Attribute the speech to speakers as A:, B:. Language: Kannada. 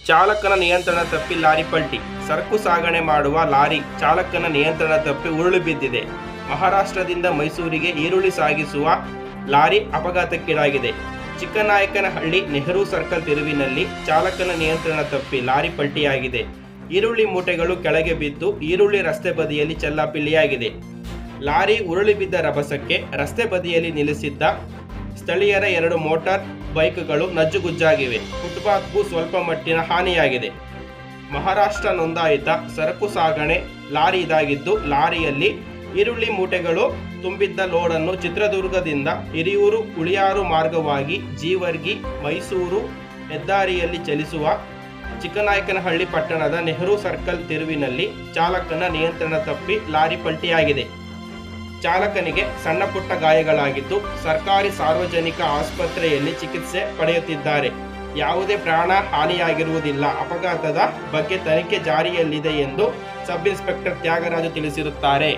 A: ಚಾಲಕನ ನಿಯಂತ್ರಣ ತಪ್ಪಿ ಲಾರಿ ಪಲ್ಟಿ. ಸರಕು ಸಾಗಣೆ ಮಾಡುವ ಲಾರಿ ಚಾಲಕನ ನಿಯಂತ್ರಣ ತಪ್ಪಿ ಉರುಳಿ ಬಿದ್ದಿದೆ. ಮಹಾರಾಷ್ಟ್ರದಿಂದ ಮೈಸೂರಿಗೆ ಈರುಳ್ಳಿ ಸಾಗಿಸುವ ಲಾರಿ ಅಪಘಾತಕ್ಕೀಡಾಗಿದೆ. ಚಿಕ್ಕನಾಯಕನಹಳ್ಳಿ ನೆಹರು ಸರ್ಕಲ್ ತಿರುವಿನಲ್ಲಿ ಚಾಲಕನ ನಿಯಂತ್ರಣ ತಪ್ಪಿ ಲಾರಿ ಪಲ್ಟಿಯಾಗಿದೆ. ಈರುಳ್ಳಿ ಮೂಟೆಗಳು ಕೆಳಗೆ ಬಿದ್ದು ಈರುಳ್ಳಿ ರಸ್ತೆ ಬದಿಯಲ್ಲಿ ಚೆಲ್ಲಾಪಿಲ್ಲಿಯಾಗಿದೆ. ಲಾರಿ ಉರುಳಿ ಬಿದ್ದ ರಭಸಕ್ಕೆ ರಸ್ತೆ ಬದಿಯಲ್ಲಿ ನಿಲ್ಲಿಸಿದ್ದ ಸ್ಥಳೀಯರ 2 ಮೋಟಾರ್ ಬೈಕ್ಗಳು ನಜ್ಜುಗುಜ್ಜಾಗಿವೆ. ಫುಟ್ಪಾತ್ಗೂ ಸ್ವಲ್ಪ ಮಟ್ಟಿನ ಹಾನಿಯಾಗಿದೆ. ಮಹಾರಾಷ್ಟ್ರ ನೋಂದಾಯಿತ ಸರಕು ಸಾಗಣೆ ಲಾರಿ ಇದಾಗಿದ್ದು, ಲಾರಿಯಲ್ಲಿ ಈರುಳ್ಳಿ ಮೂಟೆಗಳು ತುಂಬಿದ್ದ ಲೋಡನ್ನು ಚಿತ್ರದುರ್ಗದಿಂದ ಹಿರಿಯೂರು ಹುಳಿಯಾರು ಮಾರ್ಗವಾಗಿ ಜೀವರ್ಗಿ ಮೈಸೂರು ಹೆದ್ದಾರಿಯಲ್ಲಿ ಚಲಿಸುವ ಚಿಕ್ಕನಾಯಕನಹಳ್ಳಿ ಪಟ್ಟಣದ ನೆಹರು ಸರ್ಕಲ್ ತಿರುವಿನಲ್ಲಿ ಚಾಲಕನ ನಿಯಂತ್ರಣ ತಪ್ಪಿ ಲಾರಿ ಪಲ್ಟಿಯಾಗಿದೆ. ಚಾಲಕನಿಗೆ ಸಣ್ಣ ಪುಟ್ಟ ಗಾಯಗಳಾಗಿದ್ದು ಸರ್ಕಾರಿ ಸಾರ್ವಜನಿಕ ಆಸ್ಪತ್ರೆಯಲ್ಲಿ ಚಿಕಿತ್ಸೆ ಪಡೆಯುತ್ತಿದ್ದಾರೆ. ಯಾವುದೇ ಪ್ರಾಣ ಹಾನಿಯಾಗಿರುವುದಿಲ್ಲ. ಅಪಘಾತದ ಬಗ್ಗೆ ತನಿಖೆ ಜಾರಿಯಲ್ಲಿದೆ ಎಂದು ಸಬ್ ಇನ್ಸ್ಪೆಕ್ಟರ್ ತ್ಯಾಗರಾಜು ತಿಳಿಸಿರುತ್ತಾರೆ.